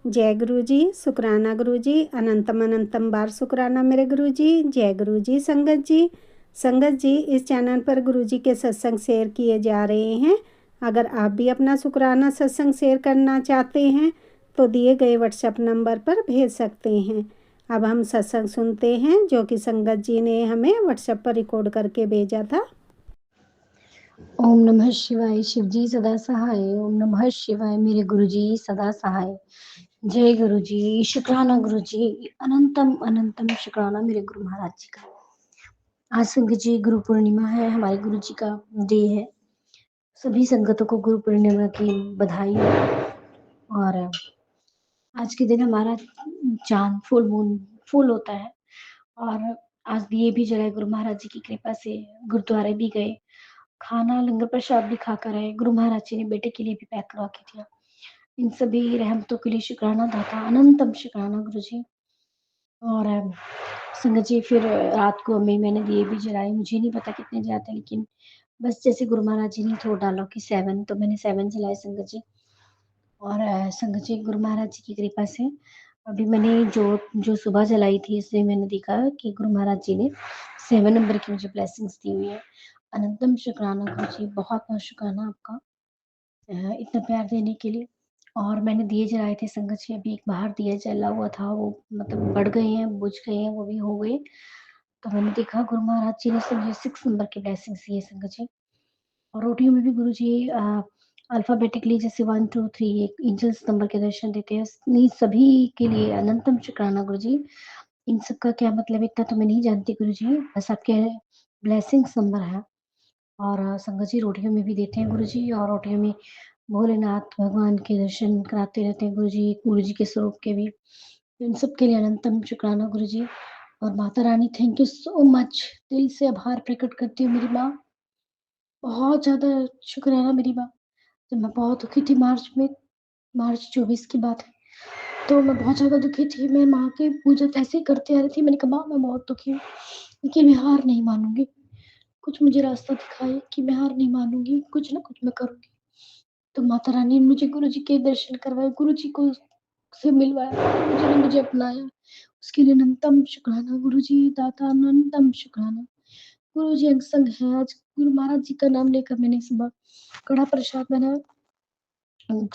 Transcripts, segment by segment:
जय गुरु जी, शुक्राना गुरु जी, अनंतम अनंतम बार शुक्राना मेरे गुरु जी। जय गुरु जी। संगत जी इस चैनल पर गुरु जी के सत्संग शेयर किए जा रहे हैं। अगर आप भी अपना शुक्राना सत्संग शेयर करना चाहते हैं तो दिए गए व्हाट्सएप नंबर पर भेज सकते हैं। अब हम सत्संग सुनते हैं जो कि संगत जी ने हमें व्हाट्सएप पर रिकॉर्ड करके भेजा था। ओम नमः शिवाय। शिव जी सदा सहाय। ओम नमः शिवाय। मेरे गुरु जी सदा सहाय। जय गुरु जी। शुक्राना गुरु जी। अनंतम अनंतम शुक्राना मेरे गुरु महाराज जी का। आज संगत जी गुरु पूर्णिमा है, हमारे गुरु जी का डे है। सभी संगतों को गुरु पूर्णिमा की बधाई हो। और आज के दिन हमारा चांद फुल मून फुल होता है और आज दिए भी जलाए गुरु महाराज जी की कृपा से। गुरुद्वारे भी गए, खाना लंगर प्रसाद भी खाकर आए। गुरु महाराज जी ने बेटे के लिए भी पैक करवा के दिया। इन सभी रहमतों के लिए शुक्राना दाता, अनंतम शुक्राना गुरु जी। और संगत जी फिर रात को मैंने दिए भी जलाए। मुझे नहीं पता कितने जाते, लेकिन बस जैसे गुरु महाराज जी ने थोड़ा डालो कि 7, तो मैंने 7 जलाए संगत जी। और संगत जी गुरु महाराज जी की कृपा से अभी मैंने जो सुबह जलाई थी, इससे मैंने देखा कि गुरु महाराज जी ने 7 नंबर की मुझे ब्लेसिंग्स दी हुई है। अनंतम शुक्राना गुरु जी, बहुत बहुत शुक्राना आपका इतना प्यार देने के लिए। और मैंने दिए जलाए थे संगत जी, अभी एक बाहर दिया जला हुआ था, वो मतलब बढ़ गए हैं, बुझ गए हैं, वो भी हो गए। तो मैंने देखा गुरु महाराज जी ने मुझे 6 नंबर की ब्लेसिंग्स दी है संगत जी। और रोटियों में भी गुरु जी अल्फाबेटिकली जैसे 1 2 3 एक एंजल्स नंबर के दर्शन देते हैं। इन सभी के लिए अनंतम शुक्राना गुरु जी। इन सब का क्या मतलब इतना तो मैं नहीं जानती गुरु जी, बस आपके ब्लेसिंग्स नंबर है। और संगत जी रोटियों में भी देते हैं गुरु जी, और रोटियों में भोलेनाथ भगवान के दर्शन कराते रहते हैं गुरु जी के स्वरूप के भी। इन सब के लिए अनंतम शुक्राना गुरु जी। और Mata Rani thank you so much, दिल से आभार प्रकट करती हूँ मेरी माँ। बहुत ज़्यादा शुक्राना मेरी माँ। जब मैं बहुत दुखी थी मार्च 24 की बात है, तो मैं बहुत ज़्यादा दुखी थी। मैं माँ की पूजा ऐसे ही करते आ रही थी। मैंने कहा माँ मैं बहुत दुखी हूँ, लेकिन मैं हार नहीं मानूंगी। कुछ मुझे रास्ता दिखाए कि मैं हार नहीं मानूंगी, कुछ ना कुछ मैं करूंगी। तो माता रानी ने मुझे गुरु जी के दर्शन करवाए, गुरु जी को से मिलवाया, गुरु जी ने मुझे अपनाया। उसके लिए अनंतम शुक्राना गुरु जी दाता, अनंतम शुक्राना। गुरु जी अंग संग है। आज गुरु महाराज जी का नाम लेकर मैंने सुबह कड़ा प्रसाद बनाया,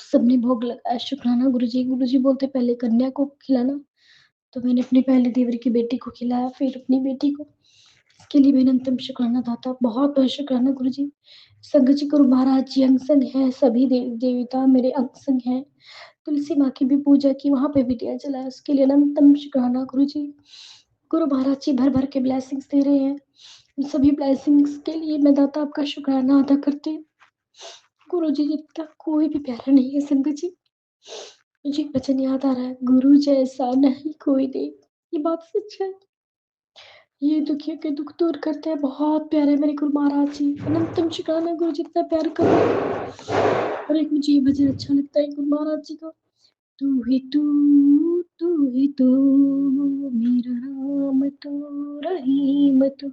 सबने भोग लगाया। शुक्राना गुरु जी। गुरु जी बोलते पहले कन्या को खिलाना, तो मैंने अपने पहले देवर की बेटी को खिलाया, फिर अपनी बेटी को। इसके लिए मैंने अंतिम शुक्राना दाता, बहुत बहुत शुक्राना गुरु जी। संगत जी गुरु महाराज जी अंग संग है, सभी देवता मेरे अंग संग है। तुलसी माँ की भी पूजा की, वहां पे भी दिया जलाया, उसके लिए अनंतम शुक्राना गुरु जी। गुरु महाराज जी भर भर के ब्लेसिंग्स दे रहे हैं। उन सभी ब्लेसिंग्स के लिए मैं दाता आपका शुक्राना अदा करती हूँ। गुरु जी जितना कोई भी प्यारा नहीं है संगत जी। मुझे एक वचन याद आ रहा है, गुरु जैसा नहीं कोई दे। ये बात सच है। ये दुखियों के दुख दूर करते हैं, बहुत प्यारे मेरे गुरु महाराज जी। अनंतम शुक्राना गुरु जी, इतना प्यार करो। और एक मुझे ये भजन अच्छा लगता है गुरु महाराज जी का, तू ही तू मेरा राम तू रहीम तू,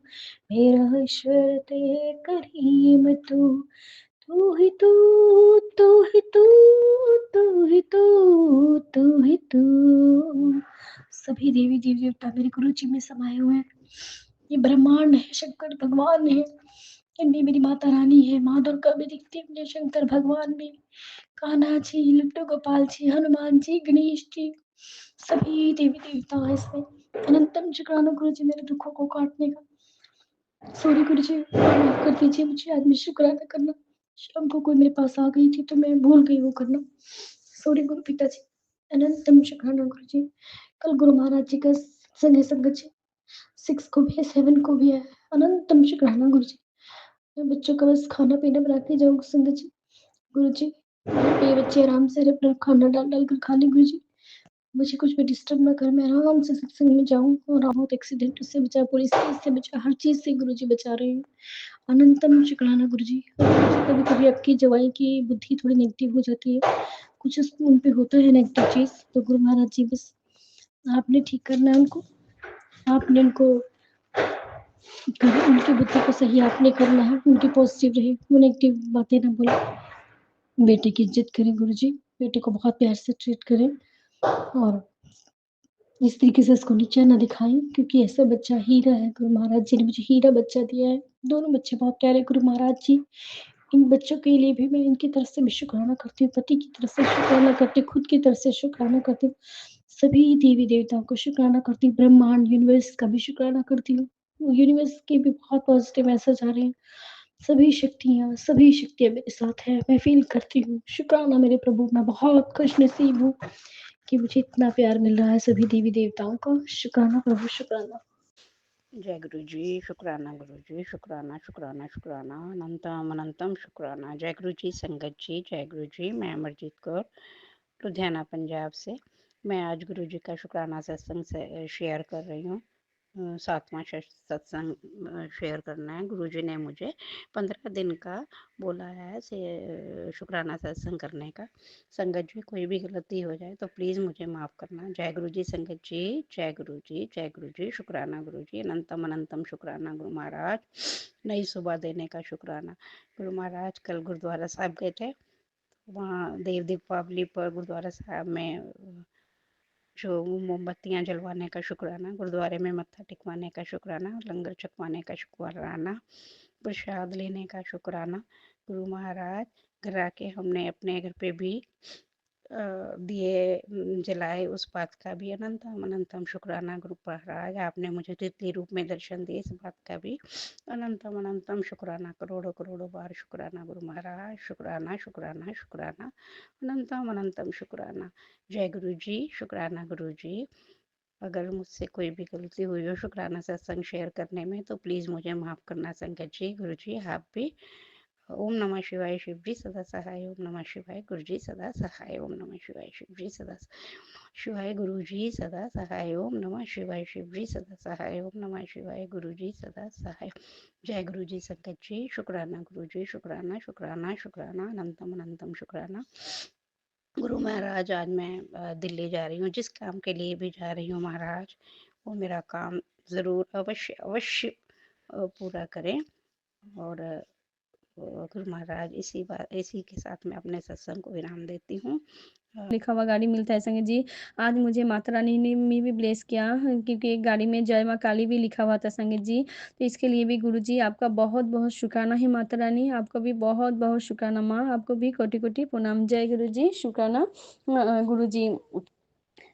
मेरा ईश्वर ते करीम तू ही तू तू ही तू तू ही तू तू ही तू। सभी देवी देवता मेरे गुरु जी में समाये हुए हैं। ये ब्रह्मांड है, शंकर भगवान है, इनमें मेरी माता रानी है, माँ दुर्गा भी दिखती है, शंकर भगवान में, कान्हा जी, लड्डू गोपाल जी, हनुमान जी, गणेश जी, सभी देवी देवता है इसमें। अनंतम शुक्राना गुरु जी मेरे दुखों को काटने का। सॉरी गुरु जी, माफ कर दीजिए मुझे, आज मैं शुक्राना करना शाम को कोई मेरे पास आ गई थी तो मैं भूल गई वो करना। सॉरी गुरु पिताजी। अनंतम शुक्राना गुरु जी। कल गुरु महाराज जी का संग है संगत जी, 6 को भी है, 7 को भी है। अनंतम शुक्राना गुरु जी। मैं बच्चों का बस खाना पीना बना के जाऊँ संगत जी। गुरु जी ये बच्चे आराम से अपना खाना डाल कर खा लें गुरु जी। मुझे कुछ भी डिस्टर्ब ना कर, मैं आराम से सत्संग में जाऊँ और बहुत एक्सीडेंट से बचा, पुलिस केस से बचा, हर चीज़ से गुरु जी बचा रहे हैं। अनंतम शुक्राना गुरु जी। कभी कभी आपकी जवाई की बुद्धि थोड़ी नेगेटिव हो जाती है, कुछ उन पे होता है नेगेटिव चीज़, तो गुरु महाराज जी बस आपने ठीक करना है उनको, आपने उनको उनकी बुद्धि को सही आपने करना है, उनकी पॉजिटिव रहे, वो नेगेटिव बातें ना बोले। बेटे की इज्जत करें गुरु जी, बेटे को बहुत प्यार से ट्रीट करें। और इस तरीके से इसको नीचा ना दिखाएँ, क्योंकि ऐसा बच्चा हीरा है। गुरु महाराज जी ने मुझे हीरा बच्चा दिया है। दोनों बच्चे बहुत प्यारे गुरु महाराज जी। इन बच्चों के लिए भी मैं इनकी तरफ से भी शुक्राना करती हूँ, पति की तरफ से शुक्राना करती हूँ, खुद की तरफ से शुक्राना करती हूँ। सभी देवी-देवताओं को शुक्राना करती हूँ, ब्रह्मांड, यूनिवर्स का भी शुक्राना करती हूँ। यूनिवर्स के भी बहुत पॉज़िटिव मैसेज आ रहे हैं। सभी शक्तियाँ मेरे साथ हैं, मैं फ़ील करती हूँ। शुक्राना मेरे प्रभु, मैं बहुत खुशनसीब हूँ कि मुझे इतना प्यार मिल रहा है सभी देवी-देवताओं का। शुक्राना प्रभु, शुक्राना। जय गुरु जी, शुक्राना गुरु जी, शुक्राना शुक्राना शुक्राना, अनंतम अनंतम शुक्राना। जय गुरु जी, संगत जी, जय गुरु जी। मैं अमरजीत कौर, लुधियाना पंजाब से। मैं आज गुरु जी का शुक्राना सत्संग से शेयर कर रही हूँ। 7वां सत्संग शेयर करना है। गुरुजी ने मुझे 15 दिन का बोला है से शुक्राना सत्संग करने का। संगत जी, कोई भी गलती हो जाए तो प्लीज़ मुझे माफ़ करना। जय गुरु जी संगत जी, जय गुरु जी, जय गुरु जी। शुक्राना गुरु जी, अनंतम अनंतम शुक्राना गुरु महाराज। नई सुबह देने का शुक्राना। गुरु महाराज कल गुरुद्वारा साहब गए थे, वहाँ देव दीपावली पर गुरुद्वारा साहब में जो मोमबत्तियाँ जलवाने का शुक्राना, गुरुद्वारे में मत्था टिकवाने का शुक्राना, लंगर छकवाने का शुक्राना, प्रसाद लेने का शुक्राना। गुरु महाराज घर आके हमने अपने घर पे भी दिए जलाए, उस बात का भी अनंतम अनंतम शुक्राना। गुरु महाराज आपने मुझे तितली रूप में दर्शन दिए, इस बात का भी अनंतम अनंतम शुक्राना। करोड़ों करोड़ों बार शुक्राना गुरु महाराज। शुक्राना शुक्राना शुक्राना, अनंतम अनंतम शुक्राना। जय गुरु जी, शुक्राना गुरु जी। अगर मुझसे कोई भी गलती हुई हो शुक्राना सत्संग शेयर करने में तो प्लीज़ मुझे माफ़ करना संगत जी। गुरु जी आप भी। ओम नमः शिवाय, शिव जी सदा सहाय। ओम नमः शिवाय, गुरु जी सदा सहाय। ओम नमः शिवाय, शिव जी सदा शिवाय, गुरु जी सदा सहाय। ओम नमः शिवाय, शिव जी सदा सहाय। ओम नमः शिवाय, गुरु जी सदा सहाय। जय गुरु जी संगत जी, शुक्राना गुरु जी, शुक्राना शुक्राना शुक्राना, अनंतम अनंतम शुक्राना। गुरु महाराज आज मैं दिल्ली जा रही हूँ, जिस काम के लिए भी जा रही हूँ महाराज वो मेरा काम ज़रूर अवश्य अवश्य पूरा करें। और गुरु महाराज इसी के साथ मैं अपने सत्संग को विराम देती हूँ। लिखा हुआ गाड़ी मिलता है संगत जी। आज मुझे माता रानी ने भी ब्लेस किया, क्योंकि एक गाड़ी में जय माँ काली भी लिखा हुआ था संगत जी। तो इसके लिए भी गुरु जी आपका बहुत बहुत शुक्राना है। माता रानी आपको भी बहुत बहुत शुक्राना। माँ आपको भी कोटि कोटि प्रणाम। जय गुरु जी, शुक्राना गुरु जी।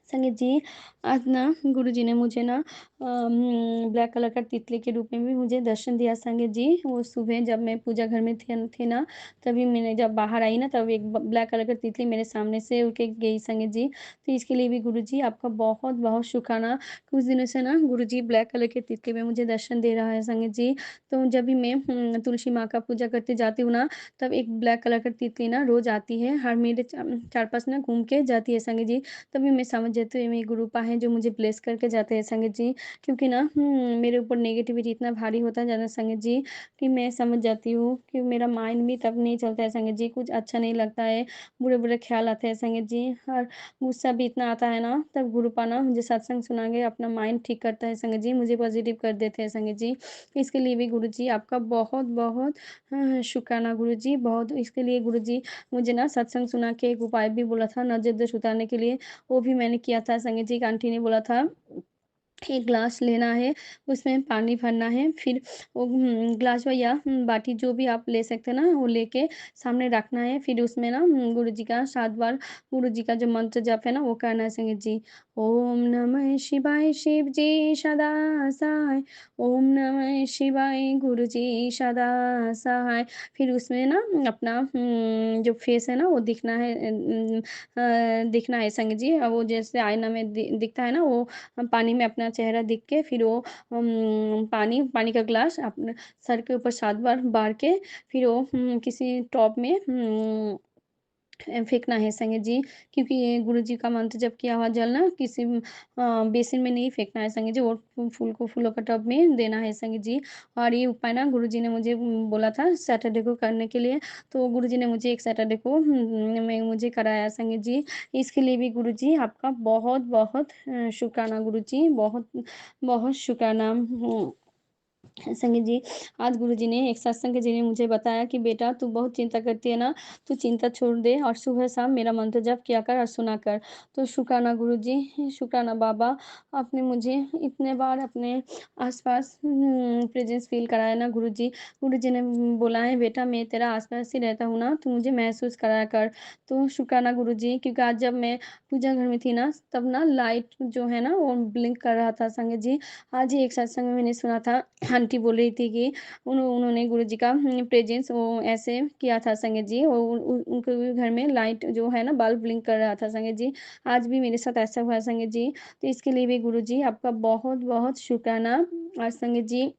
संगीत जी, आज ना गुरुजी ने मुझे ना ब्लैक कलर का तितली के रूप में भी मुझे दर्शन दिया संगीत जी। वो सुबह जब मैं पूजा घर में थे ना, तभी मैंने जब बाहर आई ना, तब एक ब्लैक कलर का तितली मेरे सामने से उड़ के गई संगीत जी। तो इसके लिए भी गुरुजी आपका बहुत बहुत शुक्राना। कुछ दिनों से ना गुरुजी ब्लैक कलर के तितली में मुझे दर्शन दे रहा है संगीत जी। तो जब भी मैं तुलसी माँ का पूजा करते जाती हूँ ना, तब एक ब्लैक कलर का तितली ना रोज आती है, हर मेरे चार पास ना घूम के जाती है संगीत जी। तभी मैं समझ जाती हूँ ये मेरे गुरुपा हैं जो मुझे ब्लेस करके जाते हैं संगत जी। क्योंकि ना मेरे ऊपर नेगेटिविटी इतना भारी होता जा रहा है संगत जी, कि मैं समझ जाती हूँ कि मेरा माइंड भी तब नहीं चलता है संगत जी, कुछ अच्छा नहीं लगता है, बुरे-बुरे ख्याल आते हैं संगत जी, और गुस्सा भी इतना आता है ना, तब गुरुपा ना मुझे सत्संग सुना के अपना माइंड ठीक करता है संगत जी, मुझे पॉजिटिव कर देते हैं संगत जी। इसके लिए भी गुरुजी आपका बहुत-बहुत शुक्राना गुरुजी। बहुत इसके लिए गुरुजी मुझे ना सत्संग सुना के एक उपाय भी बोला था नज़र दोष उतारने के लिए, वो भी मैंने किया था। संगीत जी, एक आंटी ने बोला था, एक ग्लास लेना है, उसमें पानी भरना है, फिर वो ग्लास या बाटी जो भी आप ले सकते हैं ना, वो लेके सामने रखना है। फिर उसमें ना गुरु जी का 7 बार गुरु जी का जो मंत्र जप है ना, वो करना है संगीत जी। ओम नमः शिवाय शिव जी सदा सहाय, ओम नमः शिवाय गुरु जी सदा सहाय। फिर उसमें ना अपना जो फेस है ना, वो दिखना है संगीत जी। वो जैसे आईना में दिखता है ना, वो पानी में अपना चेहरा दिख के फिर वो पानी का ग्लास अपने सर के ऊपर 7 बार बार के फिर वो किसी टब में फेंकना है संगीत जी। क्योंकि ये गुरुजी का मंत्र जप किया हुआ जल ना किसी बेसिन में नहीं फेंकना है संगीत जी, और फूल को फूलों का टब में देना है संगीत जी। और ये उपाय ना गुरुजी ने मुझे बोला था सैटरडे को करने के लिए, तो गुरुजी ने मुझे एक सैटरडे को मैं मुझे कराया संगीत जी। इसके लिए भी गुरुजी आपका बहुत-बहुत शुक्राना गुरुजी, बहुत बहुत शुक्राना। संगीत जी, आज गुरुजी ने एक सत्संग के जरिए मुझे बताया कि बेटा तू बहुत चिंता करती है ना, तू चिंता छोड़ दे और सुबह-शाम मेरा मंत्र जप किया कर और सुना कर। तो शुक्राना गुरुजी, शुक्राना बाबा, आपने मुझे इतने बार अपने आस-पास प्रेज़ेंस फ़ील कराया ना गुरुजी। गुरुजी ने बोला है बेटा मैं तेरा आस-पास ही रहता हूँ ना, तू मुझे महसूस कराया कर। तो शुक्राना गुरुजी, क्योंकि आज जब मैं पूजा घर में थी ना, तब ना लाइट जो है ना वो ब्लिंक कर रहा था संगत जी। आज ही एक सत्संग में मैंने सुना था, आंटी बोल रही थी कि उन्होंने गुरुजी का प्रेज़ेंस वो ऐसे किया था संगत जी, वो उनके भी घर में लाइट जो है ना बल्ब ब्लिंक कर रहा था संगत जी। आज भी मेरे साथ ऐसा हुआ संगत जी, तो इसके लिए भी गुरुजी आपका बहुत-बहुत शुक्राना। और संगत जी,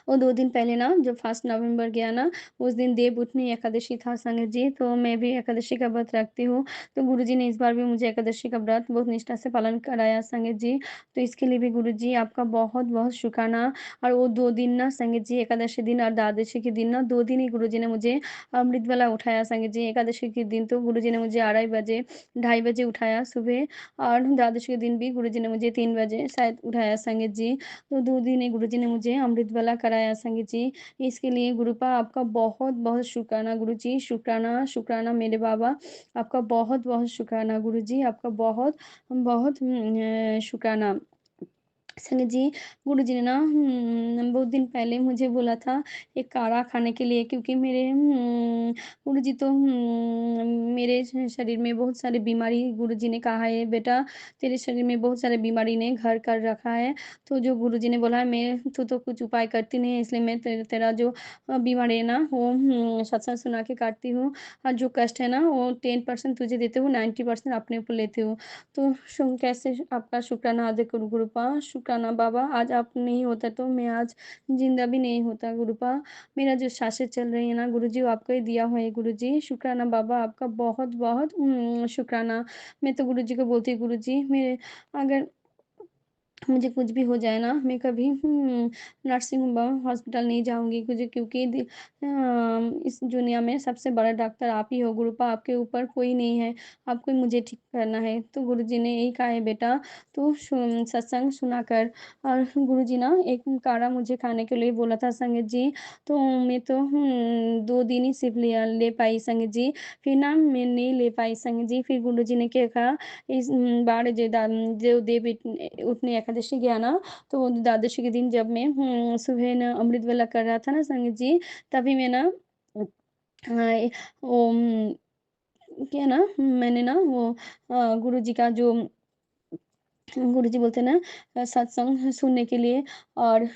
और 2 दिन पहले ना जब फर्स्ट नवंबर गया ना, उस दिन देवउठनी एकादशी था संगत जी, तो मैं भी एकादशी का व्रत रखती हूँ। तो गुरुजी ने इस बार भी मुझे एकादशी का व्रत बहुत निष्ठा से पालन कराया संगत जी। तो इसके लिए भी गुरुजी आपका बहुत-बहुत शुक्राना। और वो 2 दिन ना संगत जी, एकादशी दिन और द्वादशी के दिन ना 2 दिन ही गुरुजी ने मुझे अमृत वाला उठाया संगत जी। एकादशी के दिन तो गुरुजी ने मुझे 2:30 बजे, 2:30 बजे उठाया सुबह, और द्वादशी के दिन भी गुरुजी ने मुझे 3 बजे शायद उठाया संगत जी। तो 2 दिन ही गुरुजी ने मुझे अमृत वाला कराया संगीत जी। इसके लिए गुरुपा आपका बहुत-बहुत शुक्राना गुरुजी, शुक्राना, शुक्राना मेरे बाबा, आपका बहुत-बहुत शुक्राना गुरुजी, आपका बहुत-बहुत शुक्राना। संगत जी, गुरुजी ने ना बहुत दिन पहले मुझे बोला था एक काढ़ा खाने के लिए, क्योंकि मेरे गुरुजी तो मेरे शरीर में बहुत सारी बीमारी, गुरुजी ने कहा है बेटा तेरे शरीर में बहुत सारे बीमारी ने घर कर रखा है। तो जो गुरुजी ने बोला है मैं, तू तो कुछ उपाय करती नहीं है, इसलिए मैं तेरा जो बीमारी है ना वो सत्संग सुना के काटती हूँ, और जो कष्ट है ना वो 10% तुझे देती हूँ, 90% अपने ऊपर लेती हूँ। तो कैसे आपका शुक्राना अदा करूँ गुरुपा, शुक्राना बाबा, आज आप नहीं होता तो मैं आज ज़िंदा भी नहीं होता गुरुपा। मेरा जो साँसें चल रही है ना गुरुजी, वो आपका ही दिया हुआ है गुरुजी। शुक्राना बाबा, आपका बहुत-बहुत शुक्राना। मैं तो गुरुजी को बोलती हूँ गुरुजी, मेरे अगर मुझे कुछ भी हो जाए ना, मैं कभी नर्सिंग होम हॉस्पिटल नहीं जाऊँगी, मुझे क्योंकि इस दुनिया में सबसे बड़ा डॉक्टर आप ही हो गुरुपा, आपके ऊपर कोई नहीं है, आपको ही मुझे ठीक करना है। तो गुरुजी ने यही कहा है बेटा तू सत्संग सुना कर। और गुरुजी ना एक काढ़ा मुझे खाने के लिए बोला था संगत जी, तो मैं तो 2 दिन ही सिर्फ़ लिया ले पाई संगत जी, फिर ना मैं नहीं ले पाई संगत जी। फिर गुरुजी ने क्या कहा, इस बार जो देव उठनी एकादशी गया ना, तो वो द्वादशी के दिन जब मैं सुबह ना अमृत वेला कर रहा था ना संगत जी, तभी मैं ना वो क्या ना मैंने ना वो गुरुजी का जो गुरुजी बोलते हैं ना सत्संग सुनने के लिए, और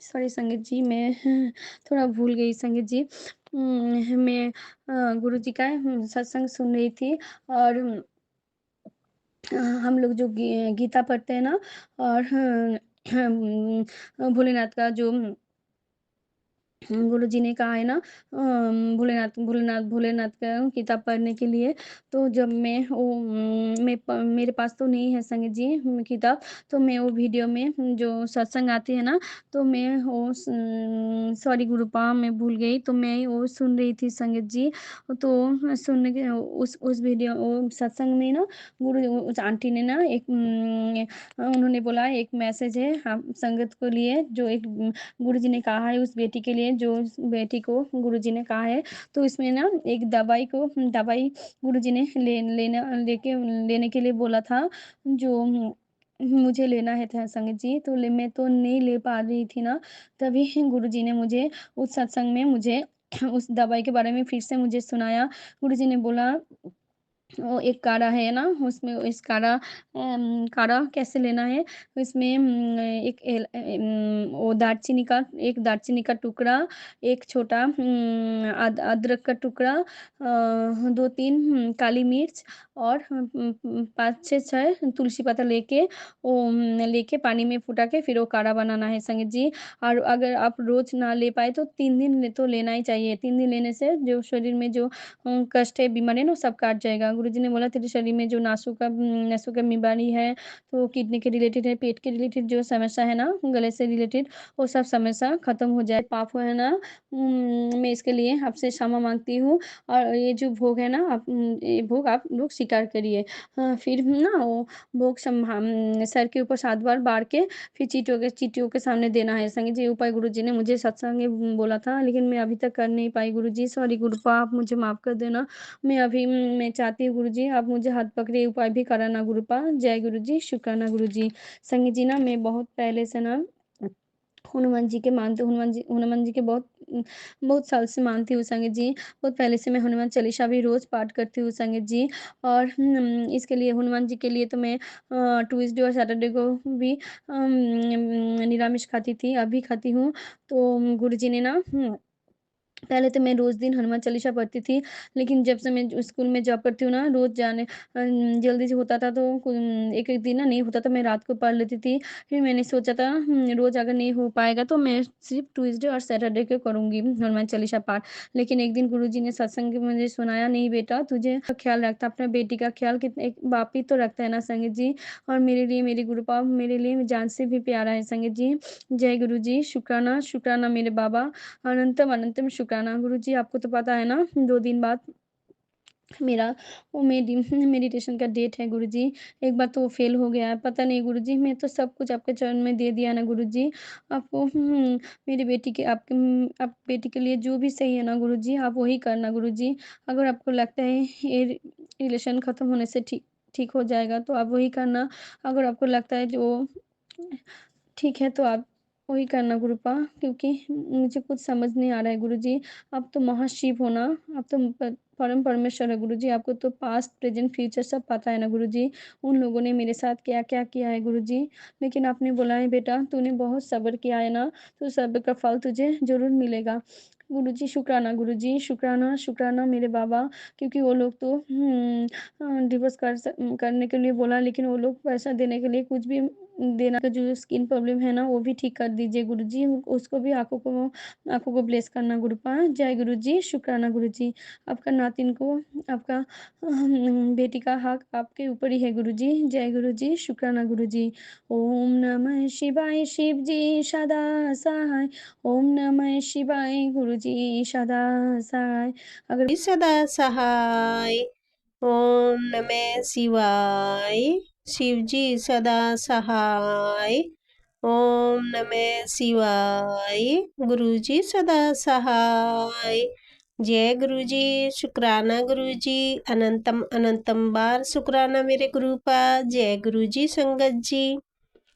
सॉरी संगीत जी, मैं थोड़ा भूल गई संगीत जी। मैं गुरुजी का सत्संग सुन रही थी, और हम लोग जो गीता पढ़ते हैं ना, और भोलेनाथ का जो गुरुजी ने कहा है ना भोलेनाथ भोलेनाथ भोलेनाथ का किताब पढ़ने के लिए, तो जब मैं वो मेरे पास तो नहीं है संगत जी किताब, तो मैं वो वीडियो में जो सत्संग आते हैं ना, तो मैं वो सॉरी गुरुपा मैं भूल गई, तो मैं वो सुन रही थी संगत जी। तो सुनने के उस वीडियो वो सत्संग में ना उस आंटी ने ना एक उन्होंने बोला एक मैसेज है हम संगत को लिए, जो एक गुरुजी ने कहा है उस बेटी के लिए, जो उस बेटी को गुरुजी ने कहा है, तो इसमें ना एक दवाई गुरुजी ने लेने के लिए बोला था, जो मुझे लेना है था संगत जी, तो मैं तो नहीं ले पा रही थी ना, तभी गुरुजी ने मुझे उस सत्संग में मुझे उस दवाई के बारे में फिर से मुझे सुनाया। गुरुजी ने बोला वो एक काढ़ा है ना, उसमें इस काढ़ा कैसे लेना है, इसमें वो दालचीनी का टुकड़ा, एक छोटा अदरक का टुकड़ा, 2-3 काली मिर्च, और 5 से 6 तुलसी पत्ता लेके लेके पानी में फुटा के फिर वो काढ़ा बनाना है संगत जी। और अगर आप रोज़ ना ले पाए तो 3 दिन तो लेना ही चाहिए। 3 दिन लेने से जो शरीर में जो कष्ट है, बीमारी है ना, वो सब काट जाएगा। गुरुजी ने बोला तेरे शरीर में जो नसों का बीमारी है, तो किडनी के रिलेटेड है, पेट के रिलेटेड जो समस्या है ना, गले से रिलेटेड, वो सब समस्या खत्म हो जाए। पाप है ना, मैं इसके लिए आपसे क्षमा माँगती हूँ और ये जो भोग है ना, ये भोग आप लोग स्वीकार करिए। फिर ना वो भोग सर के ऊपर 7 बार बार के फिर चींटियों के सामने देना है। संगे जी उपाय गुरुजी ने मुझे सत्संग में बोला था, लेकिन मैं अभी तक कर नहीं पाई गुरुजी, सॉरी गुरुपा, आप मुझे माफ़ कर देना। मैं चाहती हूँ गुरुजी, आप मुझे हाथ पकड़े उपाय भी कराना गुरुपा। जय गुरुजी, शुक्राना गुरुजी। संगे जी ना, मैं बहुत पहले से ना हनुमान जी के बहुत साल से मानती हूँ संगत जी। बहुत पहले से मैं हनुमान चालीसा भी रोज़ पाठ करती हूँ संगत जी। और इसके लिए हनुमान जी के लिए तो मैं ट्यूसडे और सैटरडे को भी निरामिष खाती थी, अभी खाती हूँ। तो गुरुजी ने ना पहले तो मैं रोज़ दिन हनुमान चालीसा पढ़ती थी, लेकिन जब से मैं स्कूल में जॉब करती हूँ ना, रोज़ जल्दी से होता था तो एक-एक दिन ना नहीं होता तो मैं रात को पढ़ लेती थी। फिर मैंने सोचा था रोज़ अगर नहीं हो पाएगा तो मैं सिर्फ़ ट्यूसडे और सैटरडे को करूँगी हनुमान चालीसा पाठ। लेकिन एक दिन गुरुजी ने सत्संग में मुझे सुनाया, नहीं बेटा तुझे ख़्याल रखता, अपने बेटी का ख़्याल कितना एक बाप ही तो रखता है ना संगत जी। और मेरे लिए मेरे गुरु पाप मेरे लिए जान से भी प्यारा है संगत जी। जय गुरुजी, शुक्राना, शुक्राना मेरे बाबा। अनंतम अनंतम शुक्राना गुरुजी। आपको तो पता है ना 2 दिन बाद मेरा वो मेडिटेशन का डेट है गुरुजी। एक बार तो वो फ़ेल हो गया है, पता नहीं गुरुजी, मैं तो सब कुछ आपके चरण में दे दिया ना गुरुजी। आपको मेरी बेटी के आप बेटी के लिए जो भी सही है ना गुरुजी, आप वही करना गुरुजी। अगर आपको लगता है ये रिलेशन ख़त्म होने से ठीक ठीक हो जाएगा तो आप वही करना। अगर आपको लगता है जो ठीक है, तो आप वही करना गुरुपा, क्योंकि मुझे कुछ समझ नहीं आ रहा है गुरुजी। आप तो महाशिव हो ना, आप तो परम परमेश्वर है गुरुजी, आपको तो पास्ट, प्रेज़ेंट, फ्यूचर सब पता है ना गुरुजी। उन लोगों ने मेरे साथ क्या-क्या किया है गुरुजी, लेकिन आपने बोला है बेटा तूने बहुत सब्र किया है ना, तो सब्र का फल तुझे ज़रूर मिलेगा। गुरुजी शुक्राना गुरुजी, शुक्राना, शुक्राना मेरे बाबा, क्योंकि वो लोग तो डिवोर्स करने के लिए बोला, लेकिन वो लोग पैसा देने के लिए कुछ भी देना का जो स्किन प्रॉब्लम है ना, वो भी ठीक कर दीजिए गुरुजी। उसको भी आँखों को ब्लेस करना गुरुपा। जय गुरुजी, शुक्राना गुरुजी। आपका नातिन को आपका बेटी का हक आपके ऊपर ही है गुरुजी। जय गुरुजी, शुक्राना गुरुजी। ओम नमः शिवाय शिवजी सदा सहाय। ओम नमः शिवाय गुरुजी सदा सहाय। अगर सदा सहाय। ओम नमः शिवाय शिवजी सदा सहाय। ओम नमः शिवाय गुरुजी सदा सहाय। जय गुरुजी, शुक्राना गुरुजी, अनंतम अनंतम बार शुक्राना मेरे गुरु का। जय गुरुजी संगत जी।